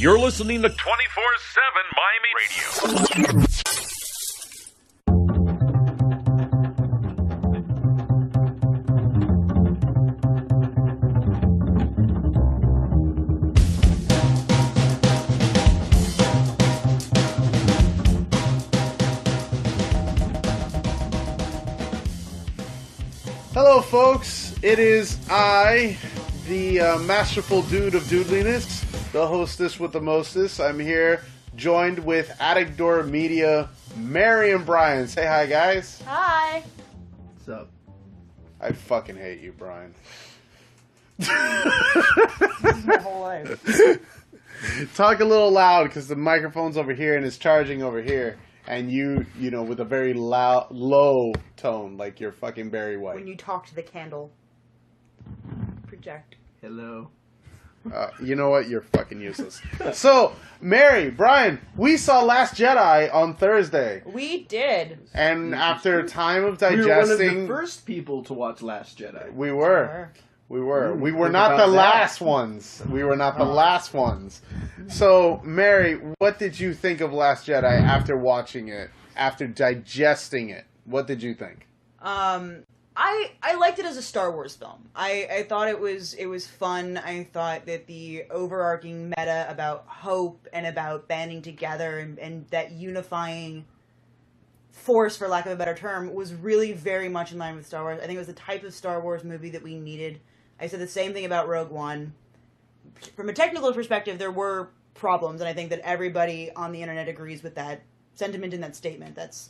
You're listening to 24/7 Miami Radio. Hello, folks. It is I, the masterful dude of Dudeliness, the hostess with the mostest. I'm here, joined with Addict Media, Mary and Brian. Say hi, guys. Hi. What's up? I fucking hate you, Brian. This is my whole life. Talk a little loud, because the microphone's over here and it's charging over here. And you know, with a very low tone, like you're fucking Barry White. When you talk to the candle. Project. Hello. You know what? You're fucking useless. So, Mary, Brian, we saw Last Jedi on Thursday. We did. And after time of We were one of digesting... the first people to watch Last Jedi. We were. We were. We were think not about the that. last ones. We were not the last ones. So, Mary, what did you think of Last Jedi after watching it? After digesting it? What did you think? I liked it as a Star Wars film. I thought it was fun. I thought that the overarching meta about hope and about banding together and that unifying force, for lack of a better term, was really very much in line with Star Wars. I think it was the type of Star Wars movie that we needed. I said the same thing about Rogue One. From a technical perspective, there were problems, and I think that everybody on the internet agrees with that sentiment and that statement. That's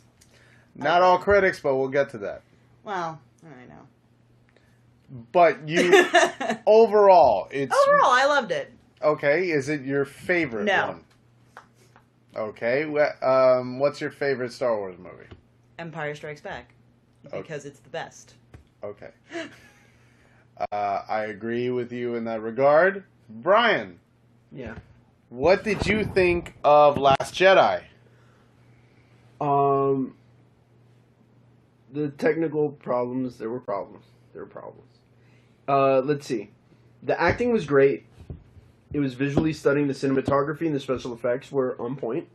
Not all critics, but we'll get to that. well, I know. But you, overall, it's... Overall, I loved it. Okay, is it your favorite No. one? Okay, what's your favorite Star Wars movie? Empire Strikes Back. Because it's the best. Okay. I agree with you in that regard. Brian, Yeah. what did you think of Last Jedi? The technical problems, there were problems. Let's see. The acting was great. It was visually stunning. The cinematography and the special effects were on point.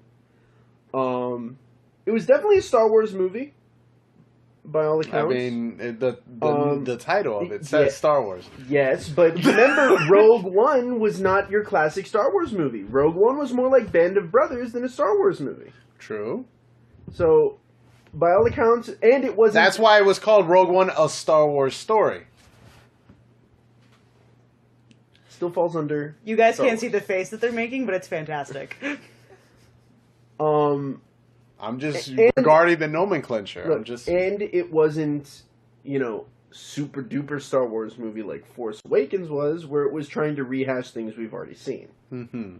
It was definitely a Star Wars movie, by all accounts. I mean, the title of it says Star Wars. Yes, but remember, Rogue One was not your classic Star Wars movie. Rogue One was more like Band of Brothers than a Star Wars movie. True. So, by all accounts, and it wasn't... That's why it was called Rogue One, a Star Wars story. Still falls under... You guys Star can't Wars. see the face that they're making, but it's fantastic. I'm just regarding the nomenclature. Look, I'm just... And it wasn't, super duper Star Wars movie like Force Awakens was, where it was trying to rehash things we've already seen. Mm-hmm.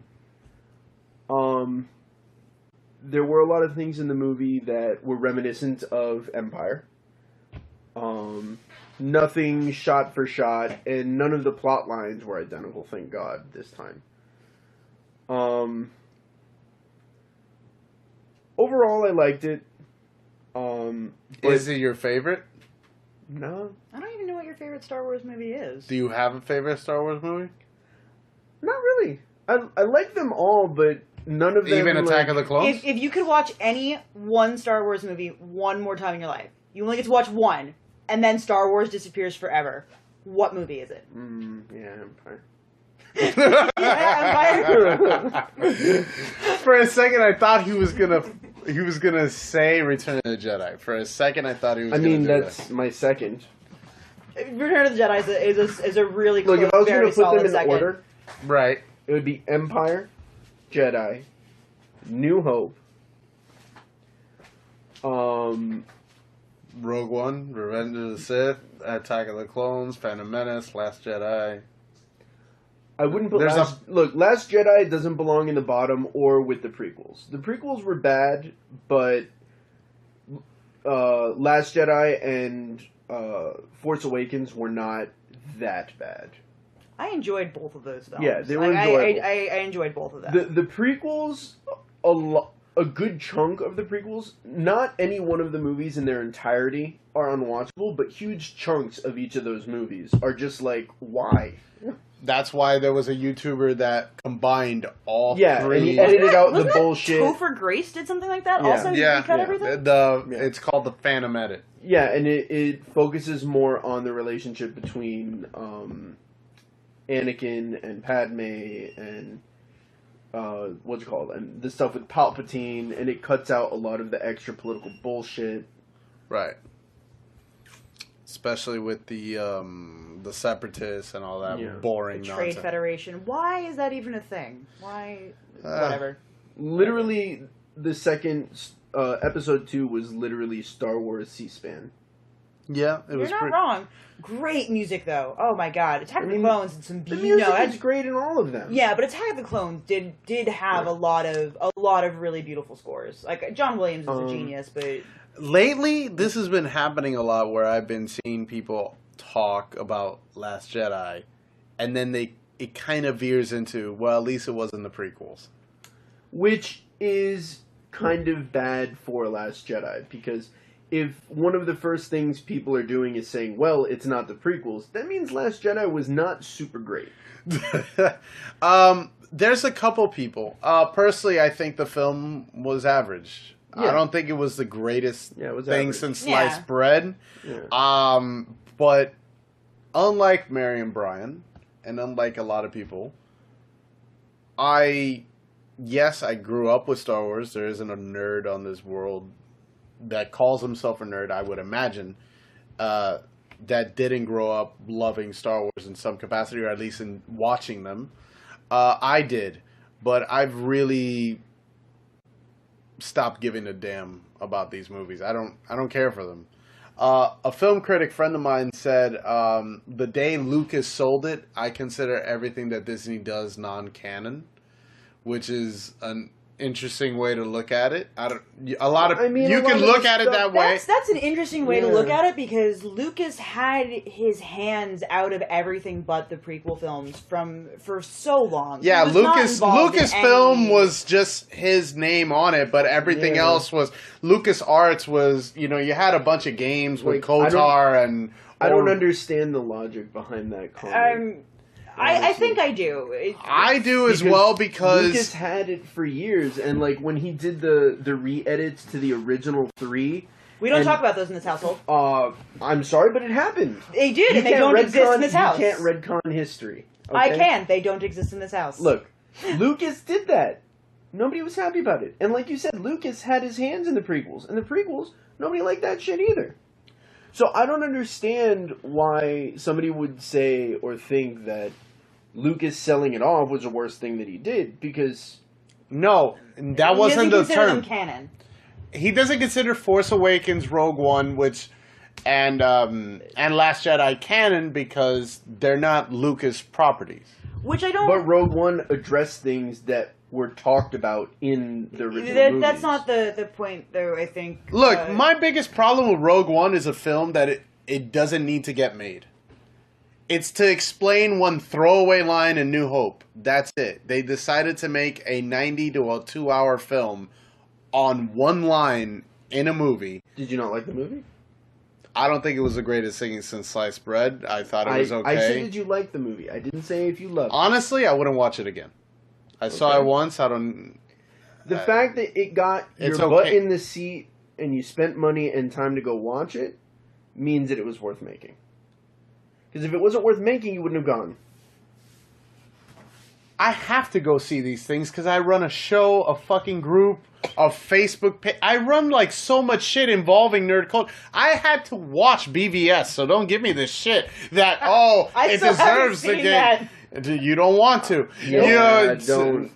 There were a lot of things in the movie that were reminiscent of Empire. Nothing shot for shot, and none of the plot lines were identical, thank God, this time. Overall, I liked it. Is it your favorite? No. I don't even know what your favorite Star Wars movie is. Do you have a favorite Star Wars movie? Not really. I like them all, but none of them... Even Attack of the Clones? If you could watch any one Star Wars movie one more time in your life, you only get to watch one, and then Star Wars disappears forever, what movie is it? Yeah, Empire. Yeah, Empire. For a second, I thought he was gonna say Return of the Jedi. For a second, I thought he was. That's my second. Return of the Jedi is a really Look, close, if I was very going to put solid them in second. order, Right. it would be Empire, Jedi, New Hope, Rogue One, Revenge of the Sith, Attack of the Clones, Phantom Menace, Last Jedi. I wouldn't put There's Last Jedi doesn't belong in the bottom or with the prequels. The prequels were bad, but Last Jedi and Force Awakens were not that bad. I enjoyed both of those films. Yeah, they were enjoyable. I enjoyed both of them. The prequels, a good chunk of the prequels, not any one of the movies in their entirety are unwatchable, but huge chunks of each of those movies are just like, why? That's why there was a YouTuber that combined all Yeah, three. and he edited out the Wasn't bullshit. Topher Grace did something like that. Yeah. Also, did Yeah, he cut yeah. everything? It's called the Phantom Edit. Yeah, and it focuses more on the relationship between Anakin and Padme and what's it called, and the stuff with Palpatine, and it cuts out a lot of the extra political bullshit. Right. Especially with the separatists and all that boring The Trade nonsense. Federation. Why is that even a thing? Why? Whatever. Literally, the second episode 2 was literally Star Wars C-SPAN. Yeah, it was. You're not wrong. Great music, though. Oh my god, Attack of the Clones and some The music is great in all of them. Yeah, but Attack of the Clones did have a lot of really beautiful scores. Like John Williams is a genius, but Lately, this has been happening a lot where I've been seeing people talk about Last Jedi, and then it kind of veers into, well, at least it wasn't the prequels. Which is kind of bad for Last Jedi, because if one of the first things people are doing is saying, well, it's not the prequels, that means Last Jedi was not super great. There's a couple people. Personally, I think the film was average. Yeah. I don't think it was the greatest Yeah, it was thing average. since sliced Yeah. bread. Yeah. But unlike Mary and Brian, and unlike a lot of people, I grew up with Star Wars. There isn't a nerd on this world that calls himself a nerd, I would imagine, that didn't grow up loving Star Wars in some capacity, or at least in watching them. I did, but I've really stopped giving a damn about these movies. I don't care for them. A film critic friend of mine said, the day Lucas sold it, I consider everything that Disney does non-canon, which is an interesting way to look at it. You can look at it that way. That's an interesting way to look at it, because Lucas had his hands out of everything but the prequel films for so long. Yeah, He was not involved in Lucasfilm any- was just his name on it, but everything else was LucasArts was, you had a bunch of games with KOTOR and I don't understand the logic behind that comment. I think I do. I do as well, because Lucas had it for years, and like when he did the re-edits to the original 3, we don't talk about those in this household. I'm sorry, but it happened. They did, You and they can't don't exist in this house. You can't retcon history. I okay? can. They don't exist in this house. Look, Lucas did that. Nobody was happy about it. And like you said, Lucas had his hands in the prequels. And the prequels, nobody liked that shit either. So I don't understand why somebody would say or think that Lucas selling it off was the worst thing that he did, because no, that wasn't the term. Them canon. He doesn't consider Force Awakens, Rogue One, and Last Jedi canon, because they're not Lucas properties. Which I don't. But Rogue One addressed things that were talked about in the original movies. That's not the point, though, I think. Look, my biggest problem with Rogue One is a film that it doesn't need to get made. It's to explain one throwaway line in New Hope. That's it. They decided to make a 90 to a 2-hour film on one line in a movie. Did you not like the movie? I don't think it was the greatest thing since sliced bread. I thought it was okay. I said, did you like the movie? I didn't say if you loved it. Honestly, I wouldn't watch it again. I saw it once. I don't... The fact that it got your butt in the seat and you spent money and time to go watch it means that it was worth making. Because if it wasn't worth making, you wouldn't have gone. I have to go see these things because I run a show, a fucking group, a Facebook page. I run like so much shit involving nerd culture. I had to watch BVS, so don't give me this shit that, it deserves the game. You don't want to. Yeah, don't.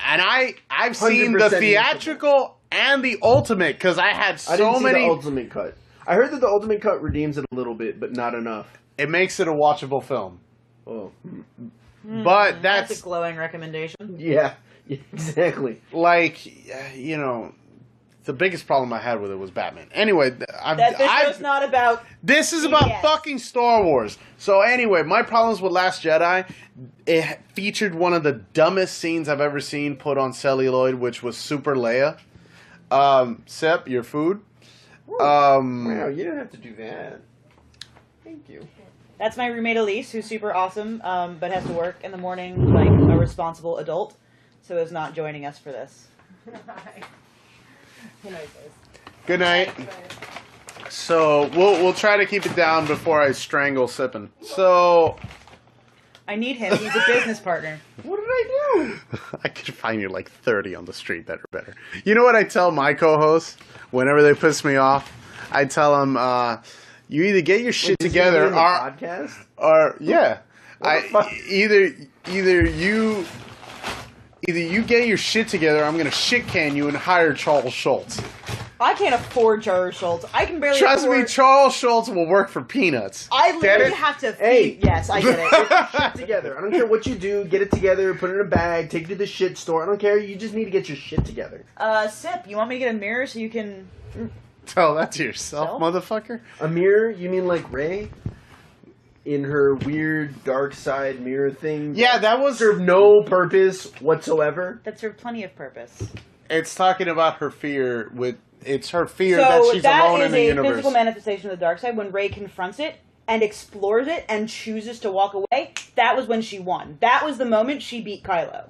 And I've seen the theatrical and the ultimate, because I had so many. I didn't see the ultimate cut. I heard that the ultimate cut redeems it a little bit, but not enough. It makes it a watchable film. Oh. But that's a glowing recommendation. Yeah, exactly. Like, the biggest problem I had with it was Batman. Anyway, this show's not about... This is about fucking Star Wars. So anyway, my problems with Last Jedi, it featured one of the dumbest scenes I've ever seen put on celluloid, which was Super Leia. Sep, your food. Wow, you didn't have to do that. Thank you. That's my roommate Elise, who's super awesome, but has to work in the morning like a responsible adult, so is not joining us for this. Good night. So we'll try to keep it down before I strangle sipping. So I need him. He's a business partner. What did I do? I could find you like 30 on the street that are better. You know what I tell my co-hosts whenever they piss me off? I tell them, you either get your shit together, podcast, or yeah, either you get your shit together, or I'm gonna shit can you and hire Charles Schultz. I can't afford Charles Schultz. I can barely Trust afford... me, Charles Schultz will work for peanuts. I literally have to... Hey. Yes, I get it. Get your shit together. I don't care what you do. Get it together. Put it in a bag. Take it to the shit store. I don't care. You just need to get your shit together. Sip, you want me to get a mirror so you can... Tell that to yourself, motherfucker. A mirror? You mean like Rey? In her weird dark side mirror thing? Yeah, that was... served no purpose whatsoever. That served plenty of purpose. It's talking about her fear with... It's her fear that she's alone in the universe. So that is a physical manifestation of the dark side. When Rey confronts it and explores it and chooses to walk away, that was when she won. That was the moment she beat Kylo.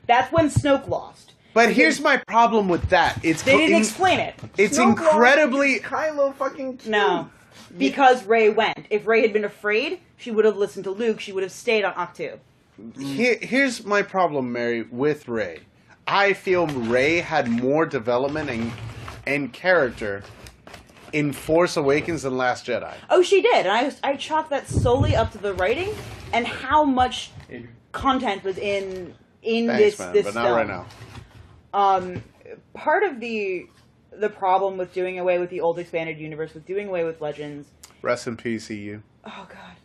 That's when Snoke lost. But here's my problem with that. They didn't explain it. It's Snoke incredibly... Kylo fucking killed. No. Because Rey went. If Rey had been afraid, she would have listened to Luke. She would have stayed on Ahch-To. Here's my problem, Mary, with Rey. I feel Rey had more development and character in Force Awakens than Last Jedi. Oh, she did. And I chalk that solely up to the writing and how much content was in Thanks, this man, this but film. not right now. Part of the problem with doing away with the old expanded universe, with doing away with Legends. Rest in peace, EU. Oh God,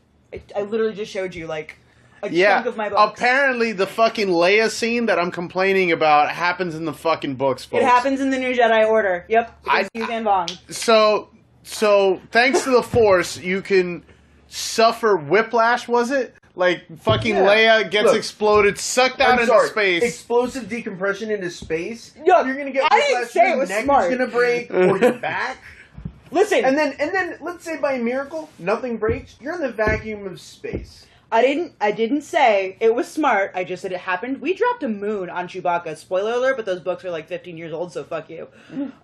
I literally just showed you like a chunk of my books. Apparently the fucking Leia scene that I'm complaining about happens in the fucking books, folks. It happens in the New Jedi Order. Yep. So thanks to the Force, you can suffer whiplash, was it? Like, fucking Leia gets exploded, sucked out into space. Explosive decompression into space. Yeah, you're gonna get I didn't whiplash. say it Your was neck smart. is gonna break, or your back. Listen, and then let's say by miracle nothing breaks. You're in the vacuum of space. I didn't say it was smart. I just said it happened. We dropped a moon on Chewbacca. Spoiler alert, but those books are like 15 years old, so fuck you.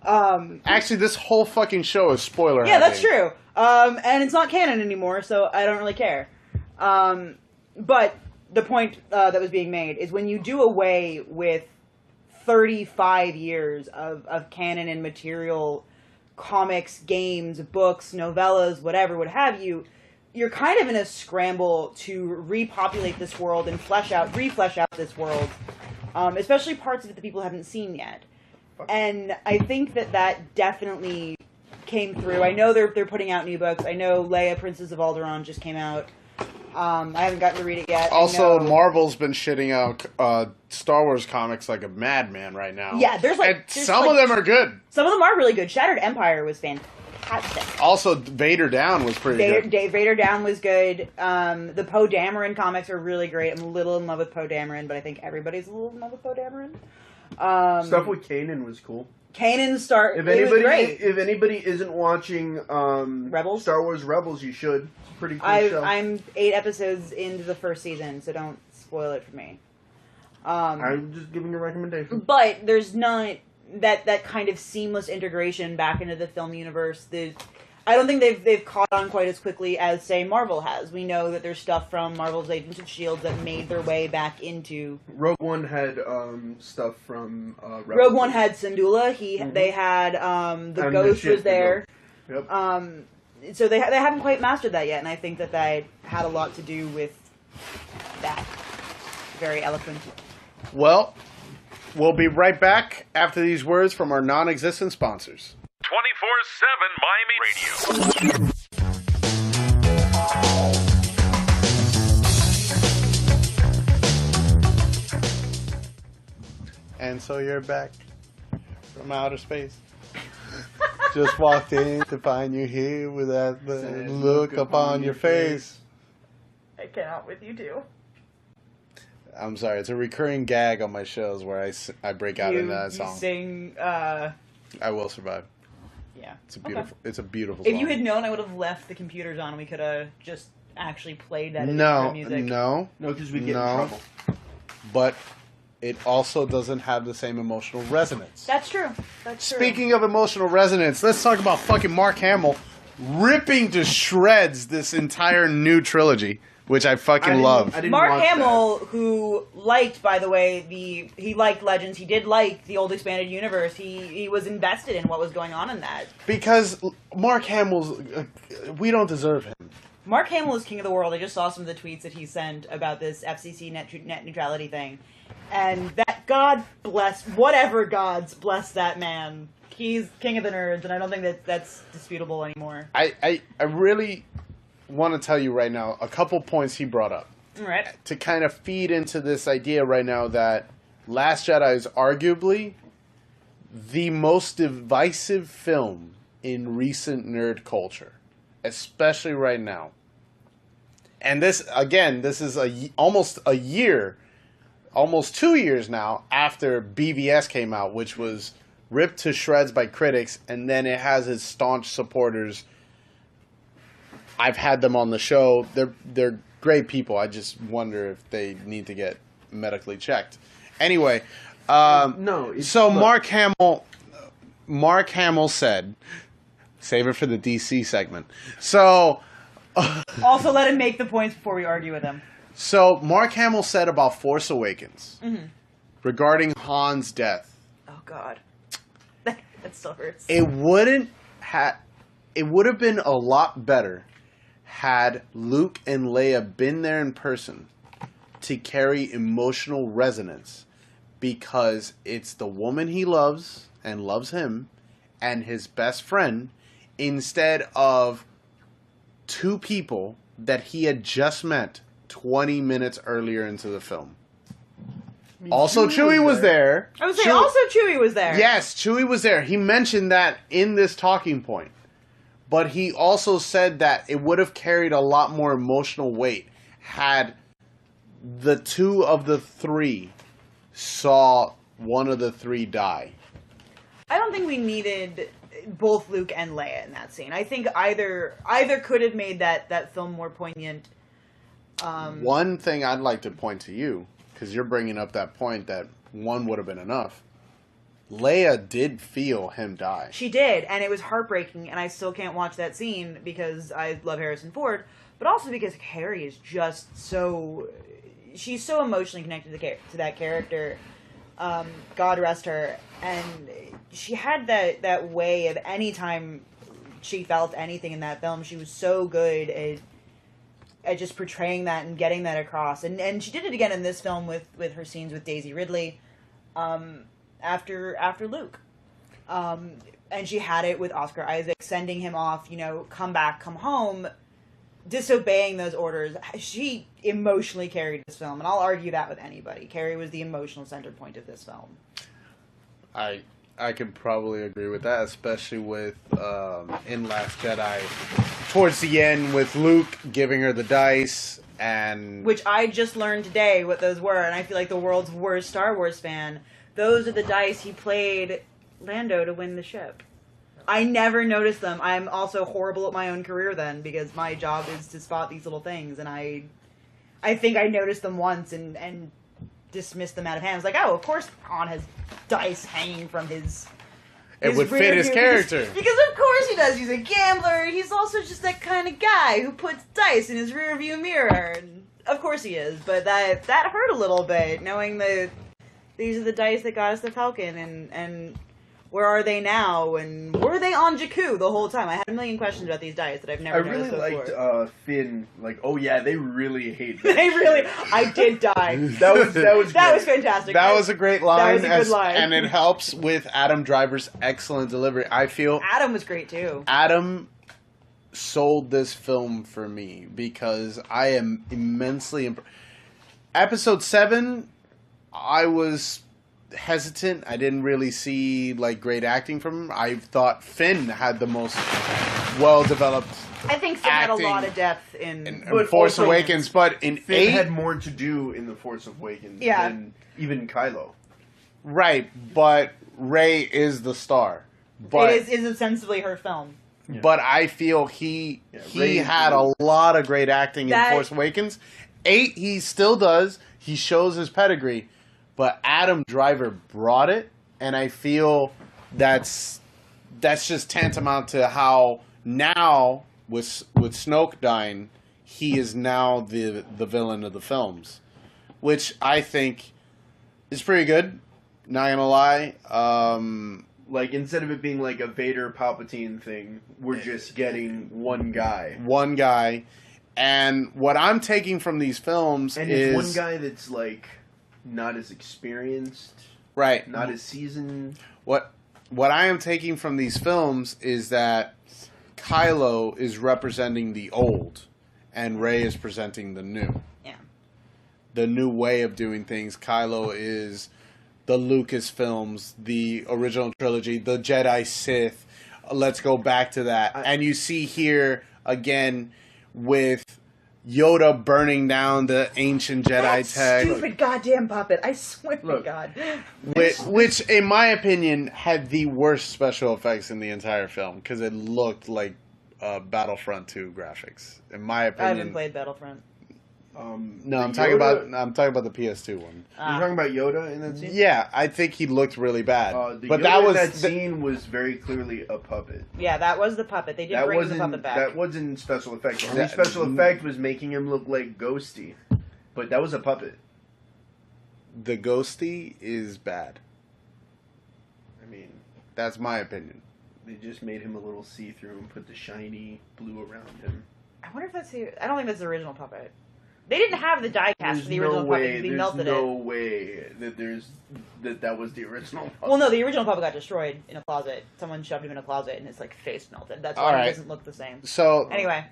Actually, this whole fucking show is spoiler. Yeah, that's true. And it's not canon anymore, so I don't really care. But the point that was being made is when you do away with 35 years of canon and material, comics, games, books, novellas, whatever, what have you, you're kind of in a scramble to repopulate this world and reflesh out this world, especially parts of it that people haven't seen yet. And I think that definitely came through. I know they're putting out new books. I know Leia, Princess of Alderaan just came out. I haven't gotten to read it yet. Also, Marvel's been shitting out Star Wars comics like a madman right now. Yeah, there's some of them are good. Some of them are really good. Shattered Empire was fantastic. Also, Vader Down was pretty good. Vader Down was good. The Poe Dameron comics are really great. I'm a little in love with Poe Dameron, but I think everybody's a little in love with Poe Dameron. Stuff with Kanan was cool. Kanan If anybody isn't watching Rebels? Star Wars Rebels, you should. It's a pretty cool show. I'm 8 episodes into the first season, so don't spoil it for me. I'm just giving a recommendation. But there's not that kind of seamless integration back into the film universe. I don't think they've caught on quite as quickly as, say, Marvel has. We know that there's stuff from Marvel's Agents of S.H.I.E.L.D. that made their way back into... Rogue One had stuff from Rebels. Rogue One had Syndulla. They had... the Ghost was there. Yep. So they haven't quite mastered that yet, and I think that had a lot to do with that. Very eloquent. Well, we'll be right back after these words from our non-existent sponsors. 24/7 Miami Radio. And so you're back from outer space. Just walked in to find you here with that look upon your face. I cannot with you too. I'm sorry, it's a recurring gag on my shows where I break out into that song. You sing, I Will Survive. Yeah. It's a beautiful. Okay. It's a beautiful. If song. you had known, I would have left the computers on. And we could have just actually played that. No, music. no, because we get in trouble. but it also doesn't have the same emotional resonance. That's true. That's true. Speaking of emotional resonance, let's talk about fucking Mark Hamill ripping to shreds this entire new trilogy, which I fucking love. Mark Hamill, who liked, by the way, he liked Legends. He did like the old expanded universe. He was invested in what was going on in that. Because Mark Hamill's, we don't deserve him. Mark Hamill is king of the world. I just saw some of the tweets that he sent about this FCC net neutrality thing. And that, God bless, whatever gods bless that man. He's king of the nerds, and I don't think that's disputable anymore. I really want to tell you right now a couple points he brought up. All right. To kind of feed into this idea right now that Last Jedi is arguably the most divisive film in recent nerd culture, especially right now. And this, again, this is almost 2 years now after BVS came out, which was ripped to shreds by critics, and then it has its staunch supporters. I've had them on the show. They're great people. I just wonder if they need to get medically checked. Anyway, So Mark Hamill said, save it for the DC segment. So Also, let him make the points before we argue with him. So Mark Hamill said about Force Awakens regarding Han's death. Oh God, that still hurts. It would have been a lot better had Luke and Leia been there in person to carry emotional resonance, because it's the woman he loves and loves him and his best friend, instead of two people that he had just met 20 minutes earlier into the film. Also, Chewie was there. I was saying, also Chewie was there. Yes, Chewie was there. He mentioned that in this talking point. But he also said that it would have carried a lot more emotional weight had the two of the three saw one of the three die. I don't think we needed both Luke and Leia in that scene. I think either could have made that film more poignant. One thing I'd like to point to you, because you're bringing up that point that one would have been enough. Leia did feel him die. She did, and it was heartbreaking, and I still can't watch that scene because I love Harrison Ford, but also because Carrie is just so... She's so emotionally connected to that character. God rest her. And she had that way of any time she felt anything in that film, she was so good at just portraying that and getting that across. And she did it again in this film with her scenes with Daisy Ridley after Luke. And she had it with Oscar Isaac, sending him off, come back, come home, disobeying those orders. She emotionally carried this film, and I'll argue that with anybody. Carrie was the emotional center point of this film. I could probably agree with that, especially with in Last Jedi, towards the end with Luke giving her the dice, and which I just learned today what those were, and I feel like the world's worst Star Wars fan. Those are the dice he played Lando to win the ship. I never noticed them. I'm also horrible at my own career then, because my job is to spot these little things, and I think I noticed them once and dismissed them out of hand. I was like, oh, of course Han has dice hanging from his it would fit his character. Because of course he does. He's a gambler. He's also just that kind of guy who puts dice in his rearview mirror. And of course he is. But that hurt a little bit, knowing that these are the dice that got us the Falcon, and where are they now? And were they on Jakku the whole time? I had a million questions about these dice that I've never noticed before. I really liked Finn. Like, oh yeah, they really hate that. They really... I did die. That was fantastic. That was a great line. That was a good line. And it helps with Adam Driver's excellent delivery. I feel... Adam was great, too. Adam sold this film for me because I am immensely... Episode 7, I was hesitant. I didn't really see great acting from him. I thought Finn had the most well-developed I think Finn had a lot of depth in Force Awakens, but in Finn 8 had more to do in the Force Awakens than even Kylo. Right, but Rey is the star. But it is ostensibly her film. But I feel he Rey had a lot of great acting in That- Force Awakens. 8, he still does. He shows his pedigree. But Adam Driver brought it, and I feel that's just tantamount to how now, with Snoke dying, he is now the villain of the films. Which I think is pretty good. Not gonna lie. Like, instead of it being like a Vader Palpatine thing, we're just getting one guy. One guy. And what I'm taking from these films And is... it's one guy that's, like, not as experienced, Right. not as seasoned. What I am taking from these films is that Kylo is representing the old, and Rey is presenting the new. Yeah. The new way of doing things. Kylo is the Lucas films, the original trilogy, the Jedi Sith. Let's go back to that. And you see here, again, with Yoda burning down the ancient Jedi That tech. stupid goddamn puppet! I swear to Look. God. Which, in my opinion, had the worst special effects in the entire film because it looked like Battlefront 2 graphics. In my I opinion, haven't played Battlefront. no, I'm talking about the PS2 one. You're talking about Yoda in that scene? Yeah, I think he looked really bad. The but Yoda in that the- scene was very clearly a puppet. Yeah, that was the puppet. They did That bring the wasn't puppet back. that wasn't special effect. The only That- special effect was making him look like ghosty, but that was a puppet. the ghosty is bad. I mean, That's my opinion. they just made him a little see-through and put the shiny blue around him. I wonder if that's the... I don't think that's the original puppet. They didn't have the die cast for the original puppet. They melted There's it. no way that that was the original puppet. Well, no, the original puppet got destroyed in a closet. Someone shoved him in a closet, and his like face melted. That's why All right. he doesn't look the same. So, Anyway,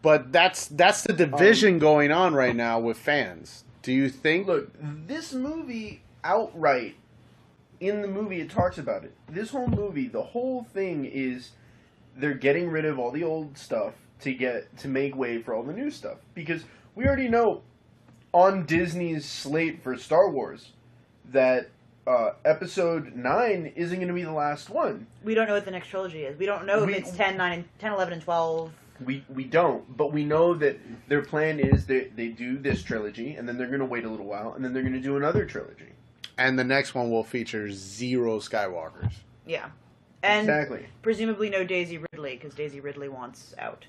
but that's the division going on right now with fans. Do you think? Look, this movie outright, in the movie it talks about it. This whole movie, the whole thing is they're getting rid of all the old stuff to make way for all the new stuff. Because we already know on Disney's slate for Star Wars that Episode 9 isn't going to be the last one. we don't know what the next trilogy is. We don't know if it's 10, 11, and 12. We don't, but we know that their plan is they do this trilogy, and then they're going to wait a little while, and then they're going to do another trilogy. And the next one will feature 0 Skywalkers. Yeah. And Exactly. presumably no Daisy Ridley, because Daisy Ridley wants out.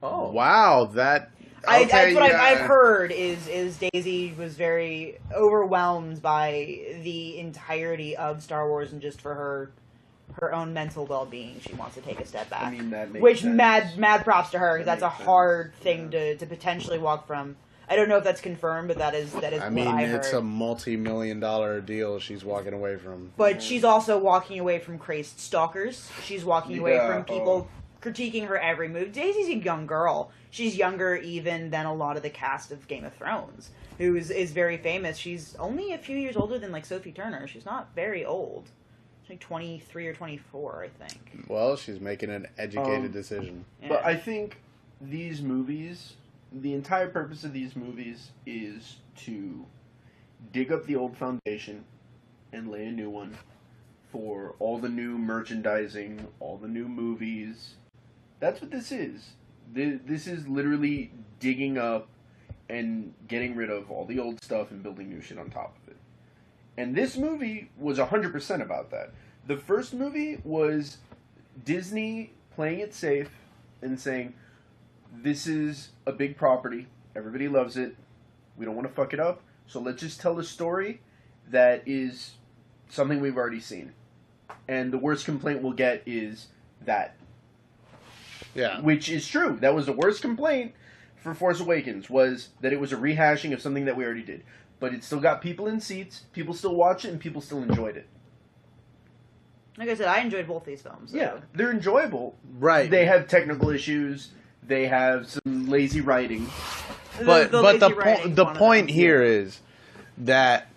Oh. Wow, that... That's what yeah. I've heard is Daisy was very overwhelmed by the entirety of Star Wars, and just for her own mental well-being, she wants to take a step back. I mean, that makes Which sense. mad props to her, because That that's a makes sense. hard thing to potentially walk from. I don't know if that's confirmed, but that is I mean, what I heard. it's a multi-million-dollar deal she's walking away from. But she's also walking away from crazed stalkers. She's walking away Yeah, from people critiquing her every move. Daisy's a young girl. She's younger even than a lot of the cast of Game of Thrones, who is very famous. She's only a few years older than like Sophie Turner. She's not very old. She's like 23 or 24, I think. Well, she's making an educated decision. Yeah. But I think these movies, the entire purpose of these movies is to dig up the old foundation and lay a new one for all the new merchandising, all the new movies. That's what this is. This is literally digging up and getting rid of all the old stuff and building new shit on top of it. And this movie was 100% about that. The first movie was Disney playing it safe and saying, this is a big property. Everybody loves it. We don't want to fuck it up. So let's just tell a story that is something we've already seen. And the worst complaint we'll get is that. Yeah. Which is true. That was the worst complaint for Force Awakens, was that it was a rehashing of something that we already did. But it still got people in seats, people still watch it, and people still enjoyed it. Like I said, I enjoyed both these films. So. Yeah, they're enjoyable. Right. They have technical issues. They have some lazy writing. But lazy writing's the one of point them. here is that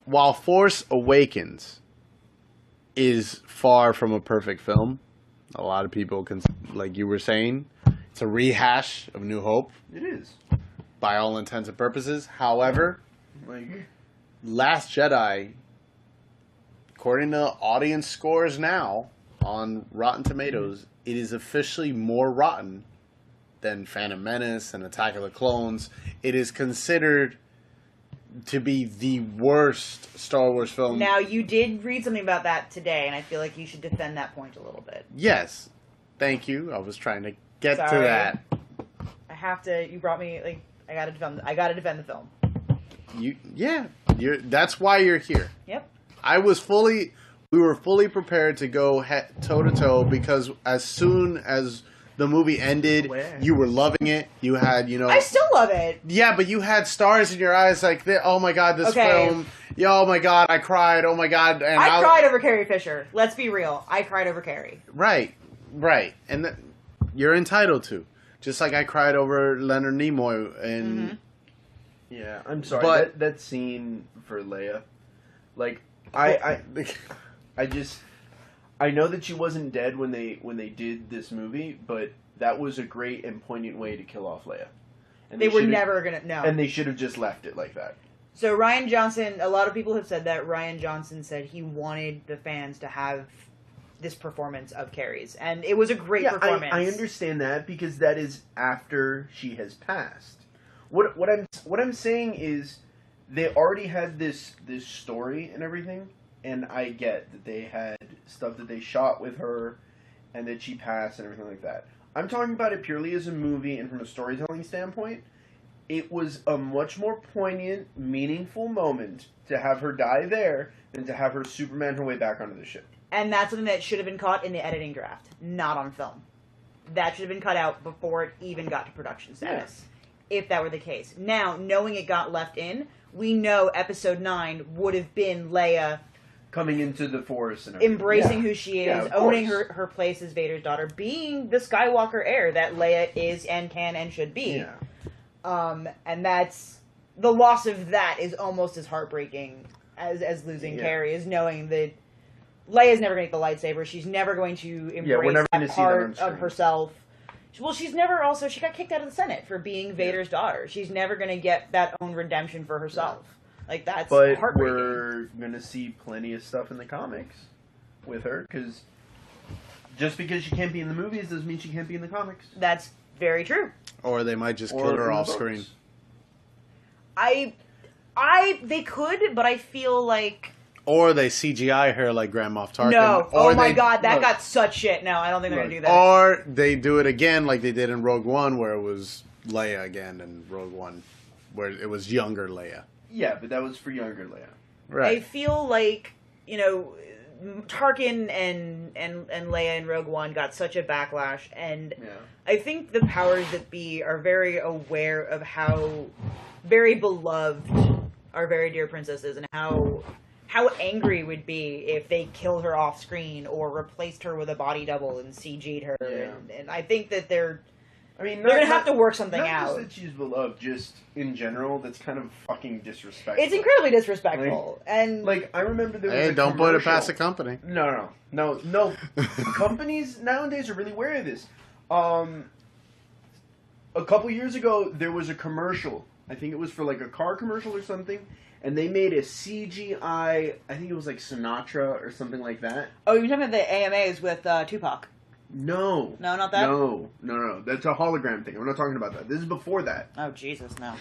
while Force Awakens is far from a perfect film, a lot of people can, like you were saying, it's a rehash of New Hope It is. by all intents and purposes. However, Like, Last Jedi according to audience scores now on Rotten Tomatoes, it is officially more rotten than Phantom Menace and Attack of the Clones. It is considered to be the worst Star Wars film. Now, you did read something about that today, and I feel like you should defend that point a little bit. Yes. Thank you. I was trying to get to Sorry. that. I have to. You brought me. Like, I gotta defend the film. That's why you're here. Yep. We were fully prepared to go toe to toe because as soon as the movie ended, you were loving it. You had, I still love it. Yeah, but you had stars in your eyes like, oh my god, this film. Yeah, oh my god, I cried. Oh my god. And I cried over Carrie Fisher. Let's be real. I cried over Carrie. Right. And you're entitled to. Just like I cried over Leonard Nimoy and... Mm-hmm. Yeah, I'm sorry. But that scene for Leia, like, I know that she wasn't dead when they did this movie, but that was a great and poignant way to kill off Leia. And they were never gonna and they should have just left it like that. So Rian Johnson, a lot of people have said that Rian Johnson said he wanted the fans to have this performance of Carrie's, and it was a great performance. I understand that because that is after she has passed. What I'm saying is they already had this story and everything, and I get that they had stuff that they shot with her and that she passed and everything like that. I'm talking about it purely as a movie and from a storytelling standpoint. It was a much more poignant, meaningful moment to have her die there than to have her Superman her way back onto the ship. And that's something that should have been caught in the editing draft, not on film. That should have been cut out before it even got to production status. Yeah. If that were the case. Now, knowing it got left in, we know Episode 9 would have been Leia coming into the Force and embracing who she is, owning her place as Vader's daughter, being the Skywalker heir that Leia is and can and should be. Yeah. And that's the loss of that is almost as heartbreaking as losing Carrie, is knowing that Leia's never going to get the lightsaber. She's never going to embrace that part of herself. Well, she got kicked out of the Senate for being Vader's daughter. She's never going to get that own redemption for herself. Like, that's heartbreaking. But we're going to see plenty of stuff in the comics with her, because just because she can't be in the movies doesn't mean she can't be in the comics. That's very true. Or they might just kill her off screen. They could, but I feel like... Or they CGI her like Grand Moff Tarkin. No. Oh my god, that got such shit. No, I don't think they're going to do that. Or they do it again like they did in Rogue One, where it was Leia again in Rogue One, where it was younger Leia. Yeah, but that was for younger Leia. Right. I feel like, Tarkin and Leia in Rogue One got such a backlash, and I think the powers that be are very aware of how very beloved our very dear princess is, and how angry it would be if they killed her off screen or replaced her with a body double and CG'd her. Yeah. And I think that they're going to have to work something out. Not just that she's beloved, just in general, that's kind of fucking disrespectful. It's incredibly disrespectful. And I remember there was a don't put it past the company. No. Companies nowadays are really wary of this. A couple years ago, there was a commercial. I think it was for like a car commercial or something. And they made a CGI, I think it was like Sinatra or something like that. Oh, you're talking about the AMAs with Tupac? No. No, not that? No. That's a hologram thing. I'm not talking about that. This is before that. Oh, Jesus, no.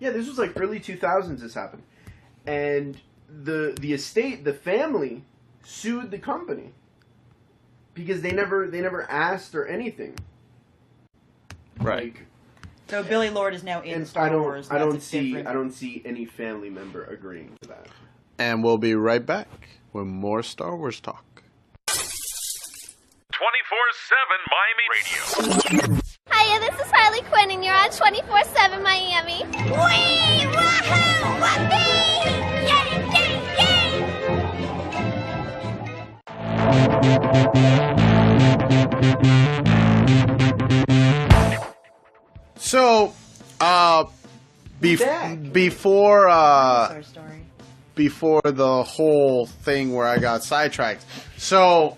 Yeah, this was like early 2000s this happened. And the estate, the family, sued the company. Because they never asked or anything. Right. So Billy Lord is now in Star Wars. I don't see any family member agreeing to that. And we'll be right back with more Star Wars talk. 24/7 Miami Radio. Hiya, this is Harley Quinn, and you're on 24/7 Miami. Wee! Wahoo! Whoopee! Yay! So, before the whole thing where I got sidetracked. So,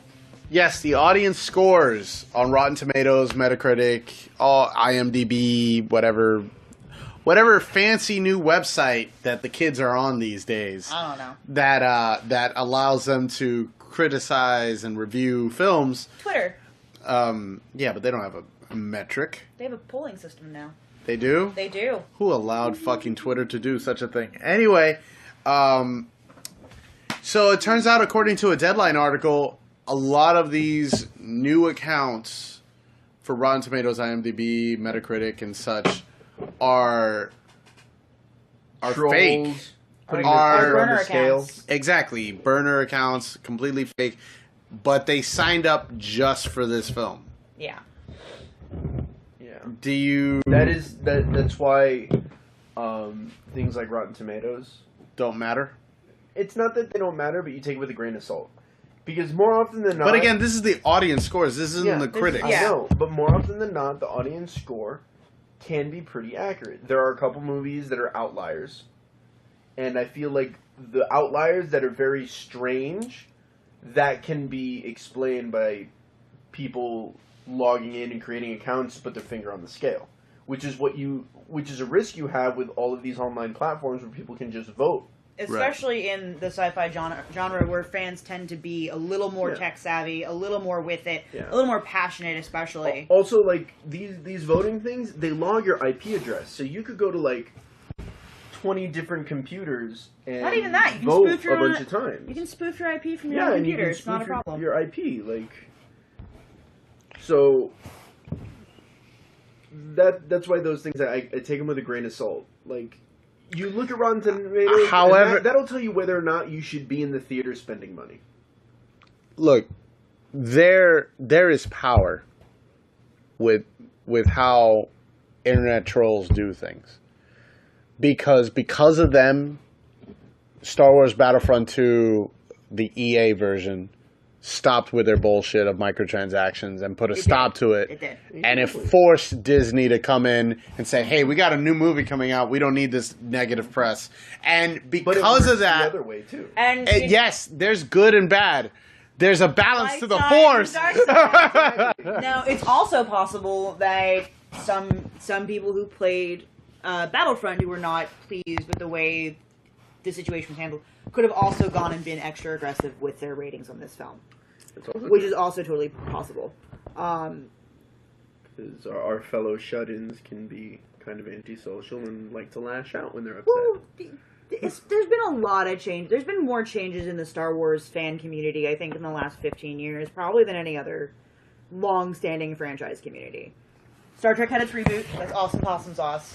yes, the audience scores on Rotten Tomatoes, Metacritic, IMDb, whatever whatever fancy new website that the kids are on these days. I don't know. That allows them to criticize and review films. Twitter. Yeah, but they don't have a metric. They have a polling system now. They do? They do. Who allowed fucking Twitter to do such a thing? Anyway, so it turns out, according to a Deadline article, a lot of these new accounts for Rotten Tomatoes, IMDb, Metacritic, and such are Trolls, fake. Putting Are their finger on burner the scale. accounts. Exactly. Burner accounts, completely fake. But they signed up just for this film. Yeah. Yeah. Do you... That's why things like Rotten Tomatoes, don't matter? it's not that they don't matter, but you take it with a grain of salt. Because more often than not... But again, this is the audience scores. This isn't the critics. I know, but more often than not, the audience score can be pretty accurate. There are a couple movies that are outliers. And I feel like the outliers that are very strange, that can be explained by people logging in and creating accounts to put their finger on the scale. Which is a risk you have with all of these online platforms where people can just vote. Especially in the sci-fi genre where fans tend to be a little more tech savvy, a little more with it, a little more passionate especially. Also, like, these voting things, they log your IP address. So you could go to, like, 20 different computers and Not even that. You can vote spoof your a bunch of times. You can spoof your IP from your own and you computer. can It's not a spoof problem. your IP, like... So... That's why those things, I take them with a grain of salt. Like... You look at Rotten Tomatoes, however, and that'll tell you whether or not you should be in the theater spending money. Look, there is power with how internet trolls do things. Because of them, Star Wars Battlefront 2, the EA version, stopped with their bullshit of microtransactions and put a stop to it. It did. And it forced Disney to come in and say, hey, we got a new movie coming out. We don't need this negative press. And because of that... the other way, too. And yes, there's good and bad. There's a balance to the force. Now, it's also possible that some people who played Battlefront who were not pleased with the way the situation was handled could have also gone and been extra aggressive with their ratings on this film, which is also totally possible. Because our fellow shut-ins can be kind of antisocial and like to lash out when they're upset. Well, there's been a lot of change. There's been more changes in the Star Wars fan community, I think, in the last 15 years, probably than any other long-standing franchise community. Star Trek had its reboot. That's awesome possum sauce.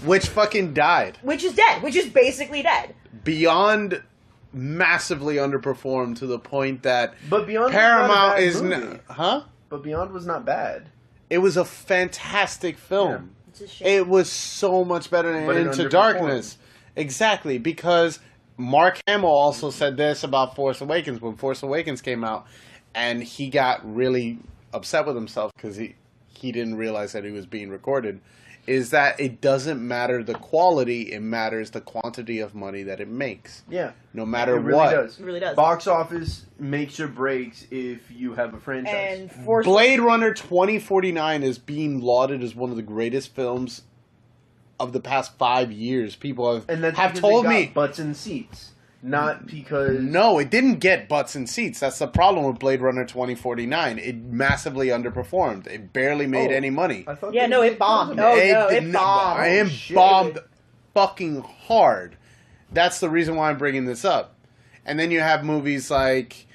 Which fucking died. Which is dead. Which is basically dead. Beyond massively underperformed to the point that But Beyond Paramount is But Beyond was not bad. It was a fantastic film. It's a shame. It was so much better than But it Into underperformed. Darkness. Exactly, because Mark Hamill also said this about Force Awakens when Force Awakens came out, and he got really upset with himself because he didn't realize that he was being recorded, is that it doesn't matter the quality, it matters the quantity of money that it makes. Yeah. No matter It really what. does. It really does. Box office makes or breaks if you have a franchise. And Force Blade Runner 2049 is being lauded as one of the greatest films of the past 5 years. People and that's have because told it got me... butts and seats. Not because... No, it didn't get butts and seats. That's the problem with Blade Runner 2049. It massively underperformed. It barely made any money. I thought Yeah, they no, did it bombed. positive. It bombed. It shit. bombed fucking hard. That's the reason why I'm bringing this up. And then you have movies like,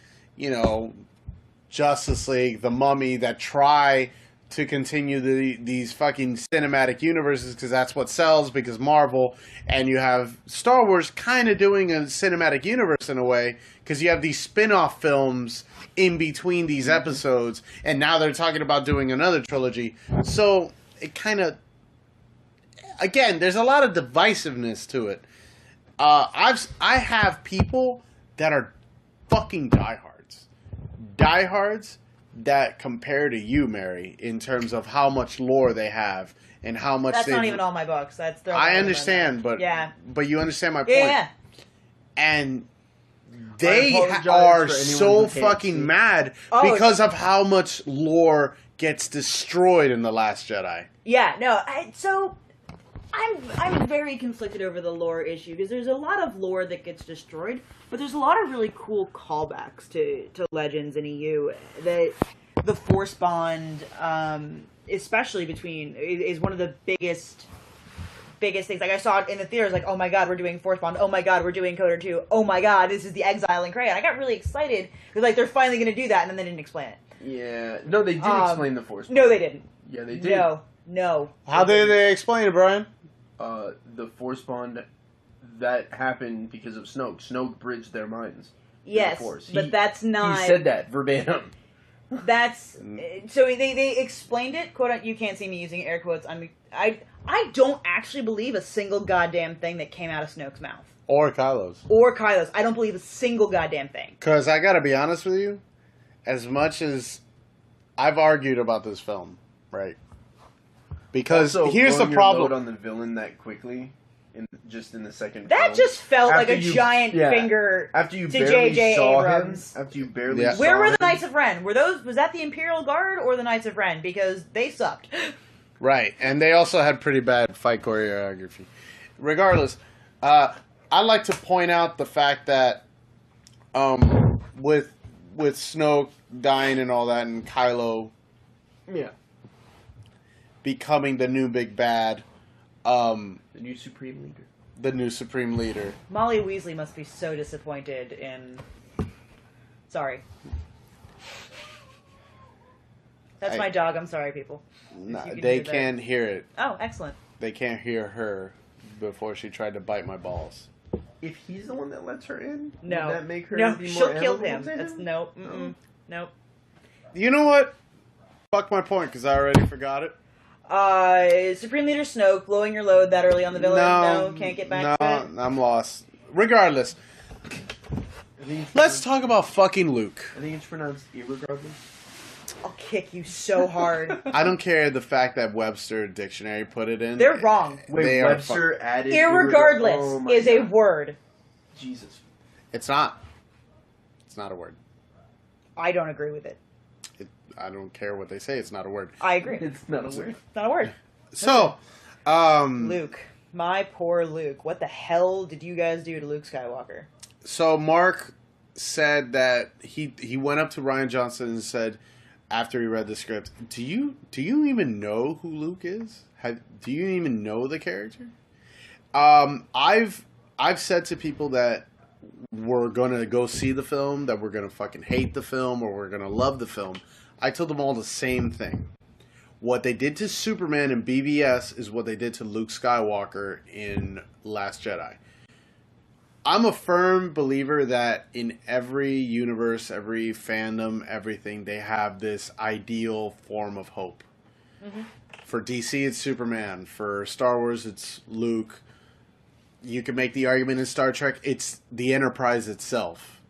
Justice League, The Mummy, that try to continue these fucking cinematic universes because that's what sells, because Marvel, and you have Star Wars kind of doing a cinematic universe in a way because you have these spin-off films in between these episodes, and now they're talking about doing another trilogy. So it kind of, again, there's a lot of divisiveness to it. I have people that are fucking diehards that compare to you, Mary, in terms of how much lore they have and how much That's not even all my books. I understand, but you understand my point. Yeah. And they apologize are for anyone so who can't fucking see. mad because of how much lore gets destroyed in The Last Jedi. Yeah, no, so I'm very conflicted over the lore issue because there's a lot of lore that gets destroyed, but there's a lot of really cool callbacks to Legends and EU that the Force bond, especially between, is one of the biggest things. Like I saw it in the theaters, like, oh my god, we're doing Force bond. Oh my god, we're doing Coder 2. Oh my god, this is the Exile and Crayon. I got really excited because like they're finally going to do that, and then they didn't explain it. Yeah, no, they did explain the Force bond. No, they didn't. Yeah, they did. No. How did they explain it, Brian? The Force bond that happened because of Snoke. Snoke bridged their minds. Yes, but that's not. He said that verbatim. That's so they explained it. Quote, you can't see me using air quotes. I don't actually believe a single goddamn thing that came out of Snoke's mouth Or Kylo's. I don't believe a single goddamn thing. Because I gotta be honest with you, as much as I've argued about this film, right? Because also, here's the blowing your problem. load on the villain that quickly, in the second. That film, just felt like after a giant finger after you to barely J.J. saw Abrams. him. After you barely Yeah. saw Where were the him. Knights of Ren? Was that the Imperial Guard or the Knights of Ren? Because they sucked. Right, and they also had pretty bad fight choreography. Regardless, I'd like to point out the fact that with Snoke dying and all that, and Kylo becoming the new big bad, The new Supreme Leader. the new Supreme Leader. Molly Weasley must be so disappointed in... Sorry. That's my dog. I'm sorry, people. No, You can they do that. can't hear it. Oh, excellent. They can't hear her before she tried to bite my balls. If he's the one that lets her in, No. would that make her No, be she'll more kill amicable him. to him? That's nope. Nope. You know what? Fuck my point, because I already forgot it. Supreme Leader Snoke blowing your load that early on the villain. No, can't get back to it. I'm lost. Regardless, let's talk about fucking Luke. I think it's pronounced irregardless. I'll kick you so hard. I don't care the fact that Webster Dictionary put it in. They're wrong. Wait, They are Webster added Irregardless Oh my is a God. word. Jesus. It's not. It's not a word. I don't agree with it. I don't care what they say. It's not a word. I agree. It's not a word. It's not a word. So, Luke. My poor Luke. What the hell did you guys do to Luke Skywalker? So Mark said that he went up to Rian Johnson and said, after he read the script, do you even know who Luke is? Do you even know the character? I've said to people that we're gonna go see the film, that we're gonna fucking hate the film, or we're gonna love the film. I told them all the same thing. What they did to Superman in BVS is what they did to Luke Skywalker in Last Jedi. I'm a firm believer that in every universe, every fandom, everything, they have this ideal form of hope. Mm-hmm. For DC, it's Superman. For Star Wars, it's Luke. You can make the argument in Star Trek, it's the Enterprise itself.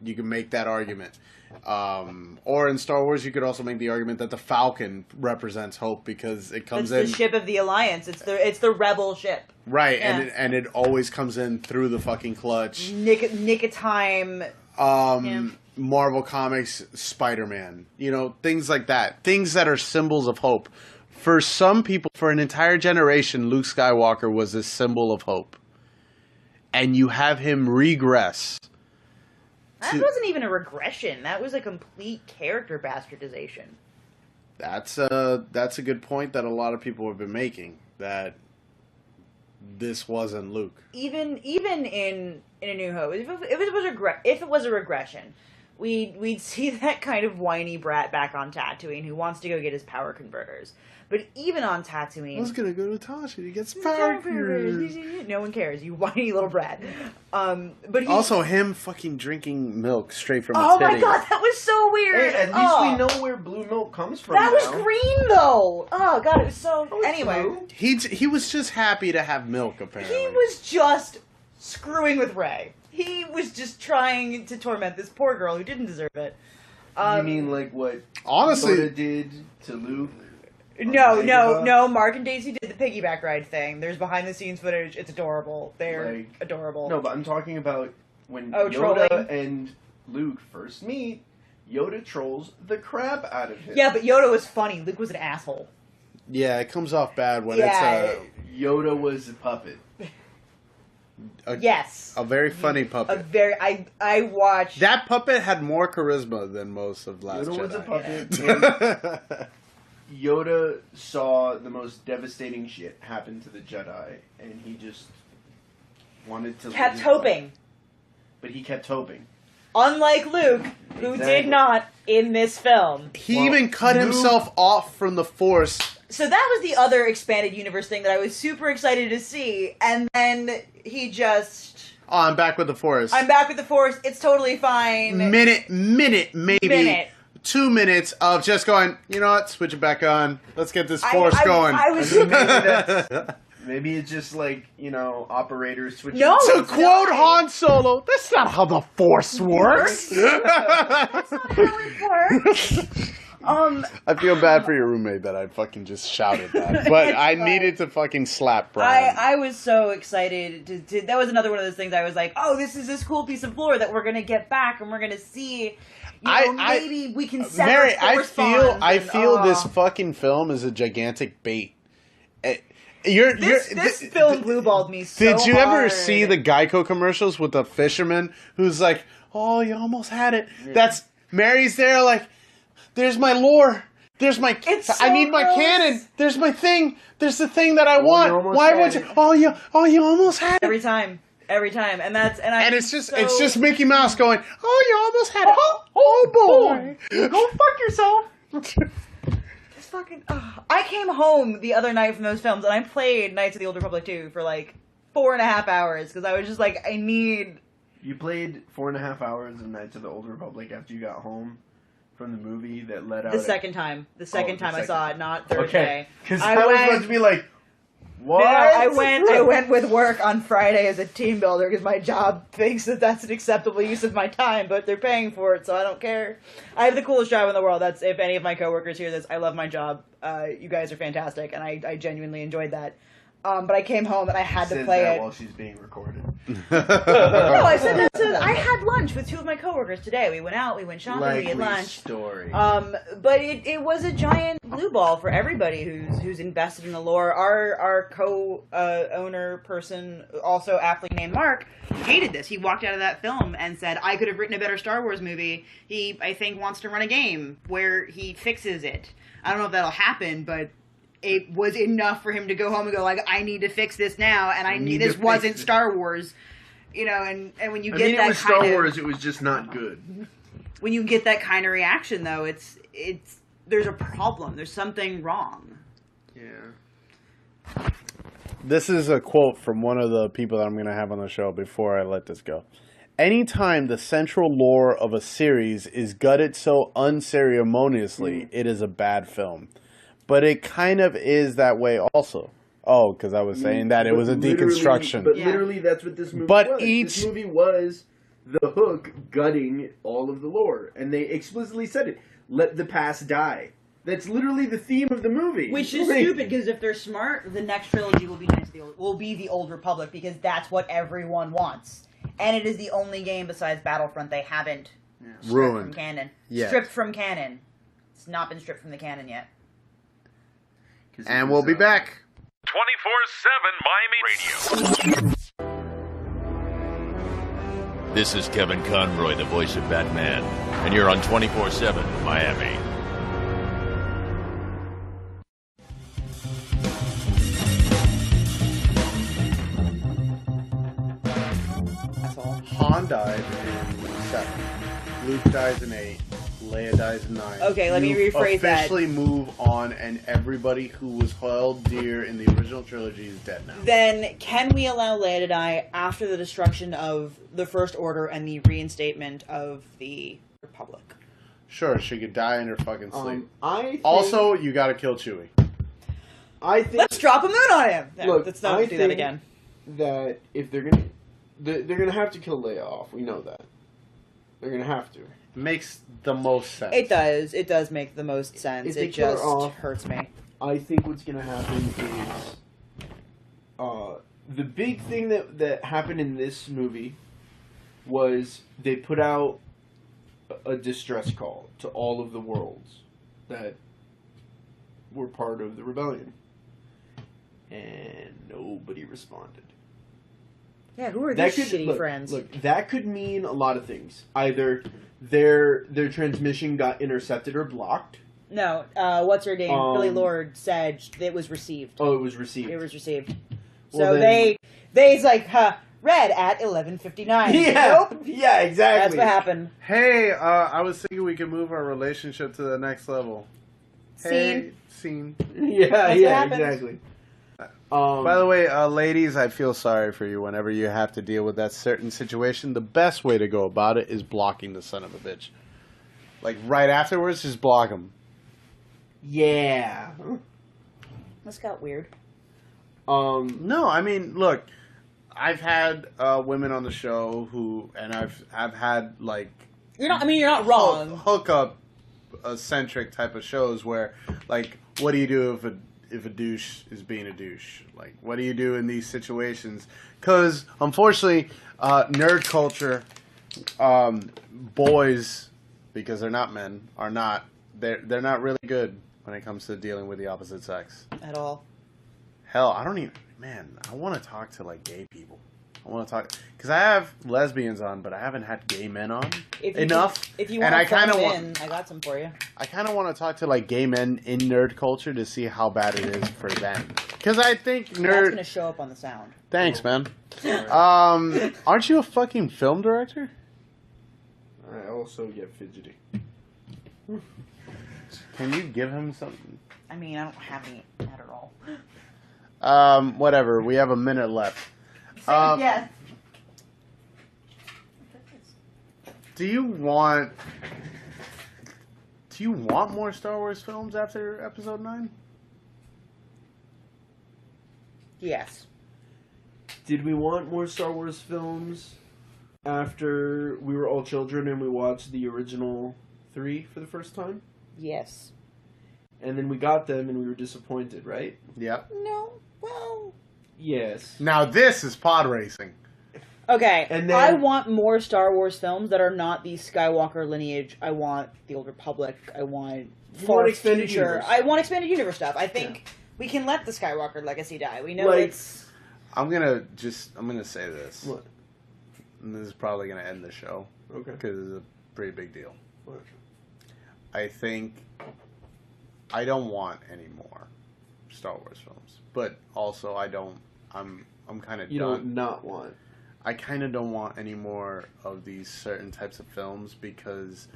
You can make that argument. Or in Star Wars, you could also make the argument that the Falcon represents hope because it comes in... It's the ship of the Alliance. It's the rebel ship. Right, Yeah. and it always comes in through the fucking clutch. Nick of time. Marvel Comics, Spider-Man. You know, things like that. Things that are symbols of hope. For some people, for an entire generation, Luke Skywalker was a symbol of hope. And you have him regress. That wasn't even a regression. That was a complete character bastardization. That's a good point that a lot of people have been making. That this wasn't Luke. Even in A New Hope, if it was a regression, we'd see that kind of whiny brat back on Tatooine who wants to go get his power converters. But even on Tatooine, I was gonna go to Tasha to get some power converters. No one cares, you whiny little brat. But Also, him fucking drinking milk straight from oh a my titty. god, that was so weird. Hey, at least we know where blue milk comes from. That was now. green though. Oh god, it was so. Anyway, blue. He was just happy to have milk. Apparently, he was just screwing with Rey. He was just trying to torment this poor girl who didn't deserve it. You mean like what Honestly- Yoda did to Luke? No. Mark and Daisy did the piggyback ride thing. There's behind the scenes footage. It's adorable. They're Like- adorable. No, but I'm talking about when Oh, Yoda trolling. and Luke first meet. Yoda trolls the crap out of him. Yeah, but Yoda was funny. Luke was an asshole. yeah, it comes off bad when Yeah. it's Yoda was a puppet. Yes. A very funny puppet. I watched... That puppet had more charisma than most of Last Yoda Jedi. was a puppet. And Yoda saw the most devastating shit happen to the Jedi, and he just wanted to... kept hoping. But he kept hoping. Unlike Luke, who did not in this film. He even cut himself off from the Force. So that was the other expanded universe thing that I was super excited to see, and then he just... Oh, I'm back with the Force. I'm back with the Force, it's totally fine. Minute, maybe 2 minutes of just going, you know what, switch it back on. Let's get this Force going. I was... Maybe it's just like, operators switching. No, to quote Han Solo, that's not how the Force works. That's not how it works. I feel bad for your roommate that I fucking just shouted that, but I needed to fucking slap Brian. I was so excited to that was another one of those things I was like, oh, this is this cool piece of lore that we're gonna get back and we're gonna see. Maybe we can sever Mary, Force I bonds feel this fucking film is a gigantic bait. This film blueballed me so Did you ever hard. see the Geico commercials with the fisherman who's like, oh, you almost had it. Yeah. That's, Mary's there like, there's my lore. There's my, I need my cannon. There's my thing. There's the thing that I want. Why would you, oh, you almost had it. Every time. And it's just Mickey Mouse going, oh, you almost had it. Oh boy. Go fuck yourself. I came home the other night from those films, and I played Knights of the Old Republic 2 for like 4.5 hours, because I was just like, I need... You played 4.5 hours of Knights of the Old Republic after you got home from the movie that let out... The second time I saw it, not Thursday. Okay, because I was about to be like, what? No, I went with work on Friday as a team builder because my job thinks that that's an acceptable use of my time, but they're paying for it, so I don't care. I have the coolest job in the world. That's if any of my coworkers hear this, I love my job. You guys are fantastic, and I genuinely enjoyed that. But I came home and I had to play it while she's being recorded. No, I said that. I had lunch with 2 of my coworkers today. We went out, we went shopping, we had lunch. Story. But it was a giant blue ball for everybody who's invested in the lore. Our co-owner person, also aptly named Mark, hated this. He walked out of that film and said, I could have written a better Star Wars movie. He, I think, wants to run a game where he fixes it. I don't know if that'll happen, but it was enough for him to go home and go like, I need to fix this now, and this wasn't Star Wars, and when you get that it was kind Star of Wars, it was just not good. When you get that kind of reaction, though, it's there's a problem. There's something wrong. Yeah. This is a quote from one of the people that I'm going to have on the show before I let this go. Anytime the central lore of a series is gutted so unceremoniously, it is a bad film. But it kind of is that way also. Oh, because I was saying that it was a deconstruction. But literally, that's what this movie was. This movie was the Hook gutting all of the lore. And they explicitly said it. Let the past die. That's literally the theme of the movie. Which is stupid, because if they're smart, the next trilogy will be the Old Republic, because that's what everyone wants. And it is the only game besides Battlefront they haven't stripped from canon. Yeah. Stripped from canon. It's not been stripped from the canon yet. And we'll be back. 24/7 Miami Radio. This is Kevin Conroy, the voice of Batman, and you're on 24/7 Miami. Han died in 7. Luke dies in 8. Leia dies in 9. Okay, let me rephrase that. Officially move on, and everybody who was held dear in the original trilogy is dead now. Then, can we allow Leia to die after the destruction of the First Order and the reinstatement of the Republic? Sure, she could die in her fucking sleep. Also, you gotta kill Chewie. Let's drop a moon on him! No, Look, let's not do that again. That if they're gonna have to kill Leia off. We know that. They're gonna have to. Makes the most sense. It does. It does make the most sense. If they It kill her just off, hurts me. I think what's gonna happen is the big thing that happened in this movie was they put out a distress call to all of the worlds that were part of the rebellion. And nobody responded. Yeah, who are these shitty friends? Look, that could mean a lot of things. Either their transmission got intercepted or blocked. No, what's her name? Billy Lord said it was received. Oh, it was received. It was received. Well, so then... they's like, read at 11:59. Yeah, Nope. yeah, exactly. That's what happened. Hey, I was thinking we could move our relationship to the next level. Hey, scene. Yeah, exactly. By the way, ladies, I feel sorry for you whenever you have to deal with that certain situation. The best way to go about it is blocking the son of a bitch. Like, right afterwards, just block him. Yeah. This got weird. No, I mean, look, I've had women on the show who, and I've had, like... You're not wrong. Hookup centric type of shows where, like, what do you do if a douche is being a douche? Like, what do you do in these situations? Because, unfortunately, nerd culture, boys, because they're not men, they're not really good when it comes to dealing with the opposite sex. At all. Hell, I don't even... Man, I want to talk to, like, gay people. I want to talk... Because I have lesbians on, but I haven't had gay men on enough. If you want to phone in, I got some for you. I kind of want to talk to, like, gay men in nerd culture to see how bad it is for them. Because I think nerd... That's going to show up on the sound. Thanks, man. Aren't you a fucking film director? I also get fidgety. Can you give him something? I mean, I don't have any at all. Whatever. We have a minute left. Yes. Do you want more Star Wars films after Episode 9? Yes. Did we want more Star Wars films after we were all children and we watched the original 3 for the first time? Yes. And then we got them and we were disappointed, right? Yep. No. Well. Yes. Now this is pod racing. Okay, and then, I want more Star Wars films that are not the Skywalker lineage. I want the Old Republic. I want far expanded future. universe. I want expanded universe stuff. I think we can let the Skywalker legacy die. We know it's... I'm gonna say this. What? And this is probably gonna end the show. Okay. Because it's a pretty big deal. What? I think I don't want any more Star Wars films, but also I'm kind of done. You don't not want. I kind of don't want any more of these certain types of films because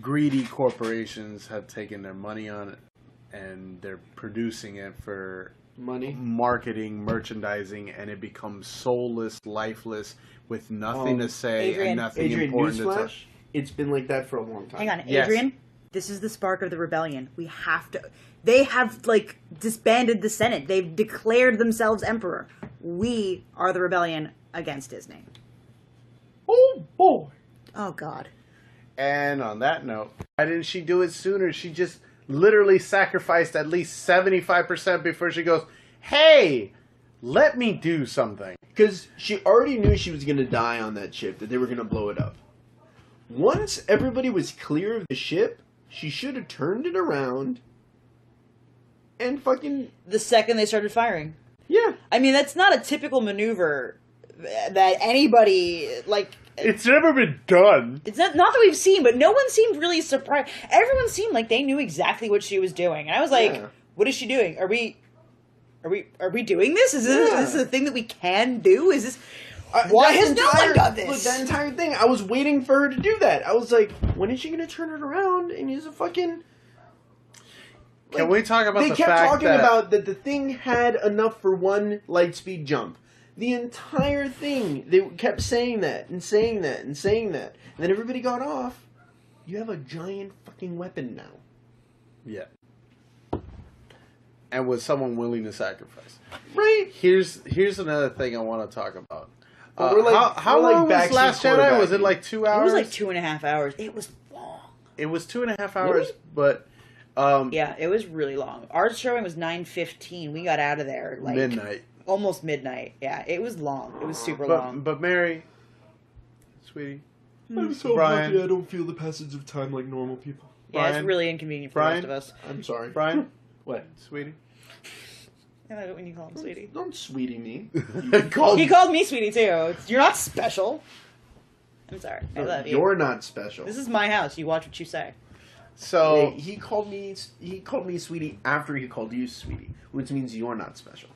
greedy corporations have taken their money on it and they're producing it for money, marketing, merchandising, and it becomes soulless, lifeless, with nothing to say and nothing important to touch. It's been like that for a long time. Hang on, Adrian. This is the spark of the rebellion. We have to... They have, like, disbanded the Senate. They've declared themselves emperor. We are the rebellion against Disney. Oh, boy. Oh, God. And on that note, why didn't she do it sooner? She just literally sacrificed at least 75% before she goes, hey, let me do something. Because she already knew she was going to die on that ship, that they were going to blow it up. Once everybody was clear of the ship, she should have turned it around and fucking... The second they started firing. Yeah. I mean, that's not a typical maneuver that anybody, like... It's never been done. It's not that we've seen, but no one seemed really surprised. Everyone seemed like they knew exactly what she was doing. And I was like, What is she doing? Are we doing this? Is this a thing that we can do? Is this... Why has no one done this? Look, that entire thing, I was waiting for her to do that. I was like, when is she going to turn it around and use a fucking... Like, can we talk about the fact that... They kept talking about that the thing had enough for one lightspeed jump. The entire thing, they kept saying that, and saying that, and saying that. And then everybody got off. You have a giant fucking weapon now. Yeah. And was someone willing to sacrifice? Right. Here's another thing I want to talk about. How long was Last Jedi? Was it like 2 hours? It was like 2.5 hours. It was long. It was 2.5 hours, but... yeah, it was really long. Our showing was 9:15. We got out of there like... midnight. Almost midnight. Yeah, it was long. It was super long. But Mary, sweetie, I'm so happy I don't feel the passage of time like normal people. Yeah, Brian, it's really inconvenient for most of us. I'm sorry. Brian, What? Sweetie? I love it when you call him sweetie. Don't sweetie me. He called me sweetie too. You're not special. I'm sorry. I love you. You're not special. This is my house. You watch what you say. So He called me sweetie after he called you sweetie, which means you're not special.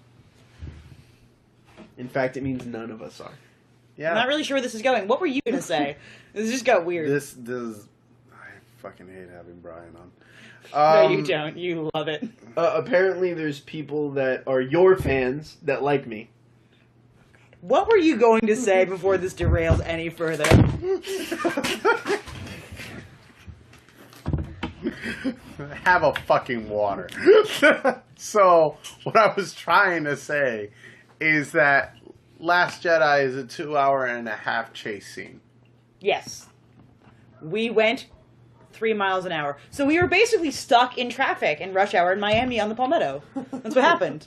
In fact, it means none of us are. yeah, I'm not really sure where this is going. What were you gonna say? This just got weird. this I fucking hate having Brian on. No, you don't. You love it. Apparently, there's people that are your fans that like me. What were you going to say before this derails any further? Have a fucking water. So, what I was trying to say is that Last Jedi is a 2.5-hour chase scene. Yes. We went 3 miles an hour. So we were basically stuck in traffic in rush hour in Miami on the Palmetto. That's what happened.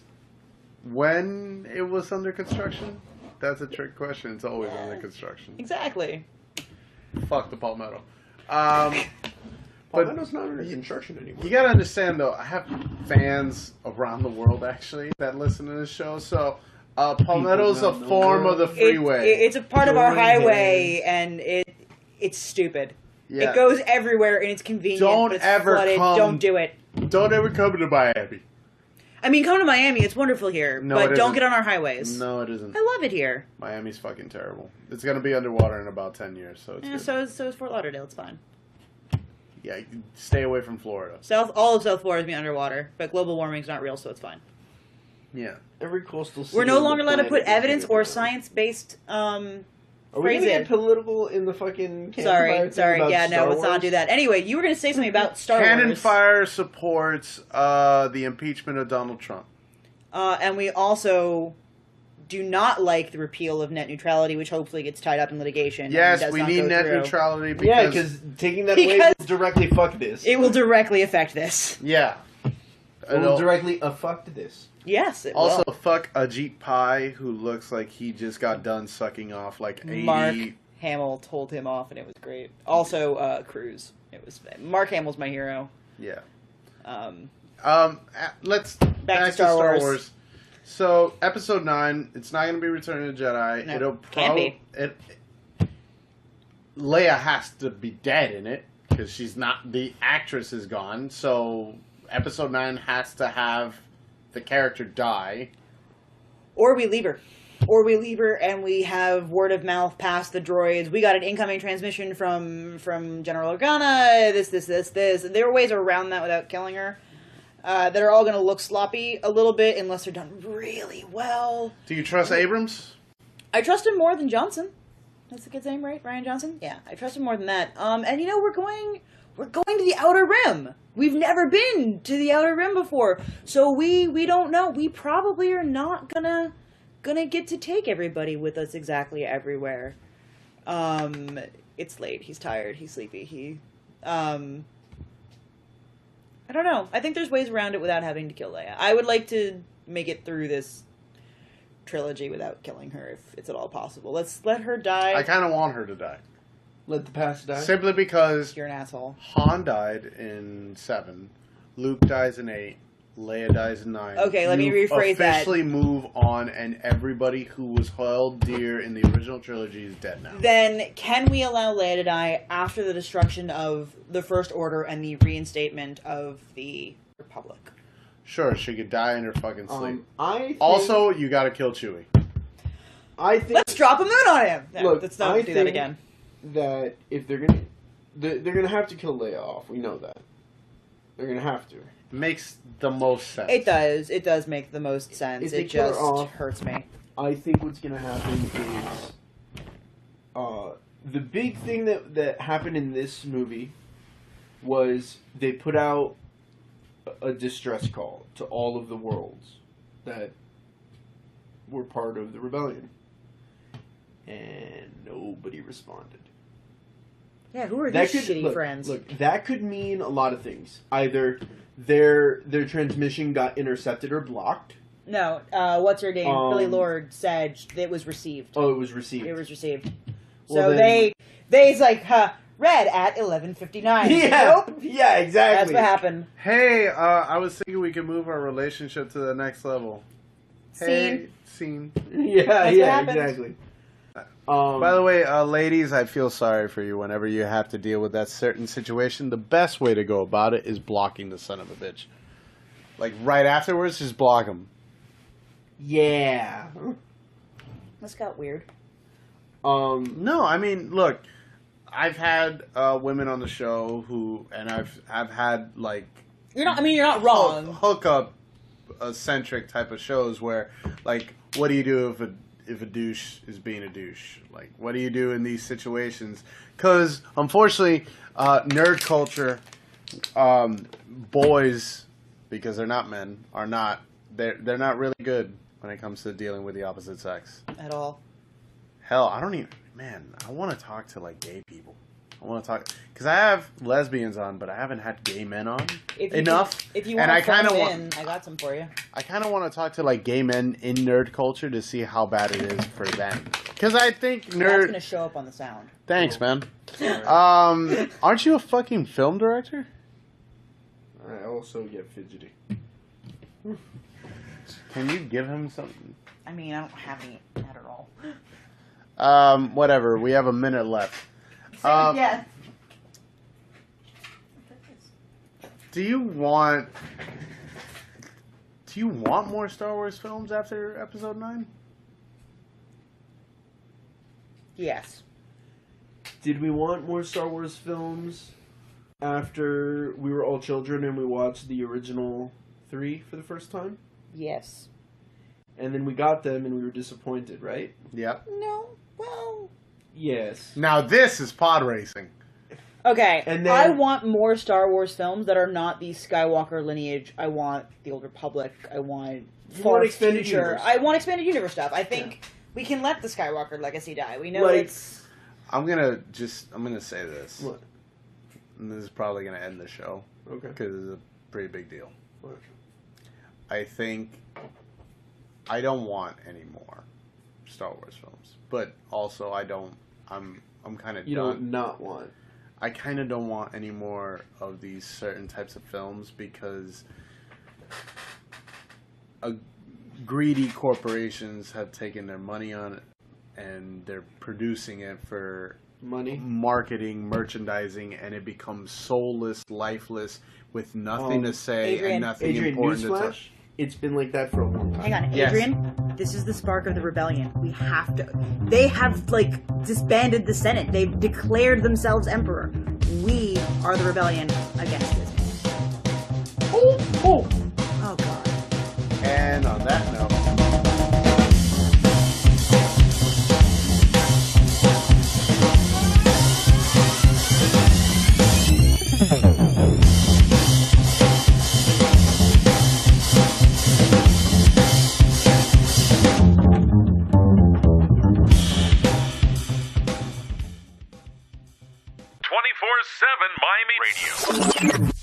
When it was under construction? That's a trick question. It's always under construction. Exactly. Fuck the Palmetto. Palmetto's not under construction anymore. You gotta understand, though, I have fans around the world, actually, that listen to this show, so Palmetto's a form of the freeway. It's a part of our highway, and it's stupid. Yeah. It goes everywhere, and it's convenient. Don't but it's ever flooded. come- Don't do it. Don't ever come to Miami. I mean, come to Miami. It's wonderful here, No, but it don't isn't. get on our highways. No, it isn't. I love it here. Miami's fucking terrible. It's gonna be underwater in about 10 years, so it's Yeah, good. so is Fort Lauderdale. It's fine. Yeah, you can stay away from Florida. All of South Florida is being underwater, but global warming's not real, so it's fine. Yeah. Every coastal city We're no on the longer allowed to put planet is evidence gonna or be- science-based Are we gonna phrasing. get political in the fucking Canonfire thing Sorry. about Yeah, Star no, let's not Wars? do that. Anyway, you were going to say something about Star Wars. Canonfire supports the impeachment of Donald Trump. And we also do not like the repeal of net neutrality, which hopefully gets tied up in litigation. and Yes, does we not need go net through. neutrality because... Yeah, because taking that away will directly fuck this. It will directly affect this. Yeah. It will directly affect this. Yes, it Also, will. fuck Ajit Pai, who looks like he just got done sucking off like 80... Mark Hamill told him off, and it was great. Also, Cruz. Mark Hamill's my hero. Yeah. Um, Let's... Back to Star Wars. So, Episode 9, it's not going to be Return of the Jedi. No, It'll can be. Leia has to be dead in it, because she's not... The actress is gone, so Episode 9 has to have the character die. Or we leave her. Or we leave her and we have word of mouth past the droids. We got an incoming transmission from General Organa. This. There are ways around that without killing her. That are all going to look sloppy a little bit unless they're done really well. Do you trust Abrams? I trust him more than Johnson. That's the kid's name, right? Ryan Johnson? Yeah, I trust him more than that. And you know, we're going to the Outer Rim. We've never been to the Outer Rim before. So we don't know. We probably are not gonna get to take everybody with us exactly everywhere. It's late. He's tired. He's sleepy. I don't know. I think there's ways around it without having to kill Leia. I would like to make it through this trilogy without killing her if it's at all possible. Let's let her die. I kind of want her to die. Let the past die. Simply because You're an asshole. Han died in 7, Luke dies in 8, Leia dies in 9. Okay, let me You rephrase that. officially move on, and everybody who was held dear in the original trilogy is dead now. Then can we allow Leia to die after the destruction of the First Order and the reinstatement of the Republic? Sure, she could die in her fucking sleep. Also, You gotta kill Chewie. I think Let's drop a moon on him! No, Look, let's not I do that think again. that if they're gonna have to kill Leia off. We know that they're gonna have to. Makes the most sense. It does. It does make the most sense. If they It kill her just off- hurts me. I think what's gonna happen is the big thing that happened in this movie was they put out a distress call to all of the worlds that were part of the rebellion, and nobody responded. Yeah, who are That these could shitty friends? Look, that could mean a lot of things. Either their transmission got intercepted or blocked. No, what's her name? Billy Um, Lord said it was received. Oh, it was received. It was received. Well, So then- they's like, huh, Read at 11:59. Yeah, Nope. yeah, exactly. That's what happened. Hey, I was thinking we could move our relationship to the next level. Hey, scene. Yeah, That's yeah, what happens. exactly. By the way, ladies, I feel sorry for you whenever you have to deal with that certain situation. The best way to go about it is blocking the son of a bitch. Like, right afterwards, just block him. Yeah. This got weird. No, I mean, look, I've had women on the show who, and I've had, like... You're not wrong. Hookup centric type of shows where, like, what do you do if a douche is being a douche? Like, what do you do in these situations? Because, unfortunately, nerd culture, boys, because they're not men, they're not really good when it comes to dealing with the opposite sex. At all. Hell, I don't even... Man, I want to talk to, like, gay people. I want to talk... Because I have lesbians on, but I haven't had gay men on enough. If you want to phone in, I got some for you. I kind of want to talk to, like, gay men in nerd culture to see how bad it is for them. Because I think That's nerd... going to show up on the sound. Thanks, man. Aren't you a fucking film director? I also get fidgety. Can you give him something? I mean, I don't have any at all. Whatever. We have a minute left. Yeah. Do you want more Star Wars films after Episode 9? Yes. Did we want more Star Wars films after we were all children and we watched the original 3 for the first time? Yes. And then we got them and we were disappointed, right? Yep. No. Well. Yes. Now this is pod racing. Okay. And then- I want more Star Wars films that are not the Skywalker lineage. I want the Old Republic. I want far expanded future. universe. I want expanded universe stuff. I think we can let the Skywalker legacy die. We know Like- it's. I'm gonna say this. What? And this is probably gonna end the show. Okay. Because it's a pretty big deal. What? I think I don't want any more Star Wars films, but also I'm kind of You done. don't not want. I kind of don't want any more of these certain types of films because greedy corporations have taken their money on it and they're producing it for Money. marketing, merchandising, and it becomes soulless, lifeless, with nothing to say Adrian- and nothing Adrian, important to newsflash? touch. It's been like that for a long time. Hang on, Yes. Adrian. This is the spark of the rebellion. We have to. They have disbanded the Senate. They've declared themselves emperor. We are the rebellion against Disney. Oh! Oh God. And on that note, Miami Radio.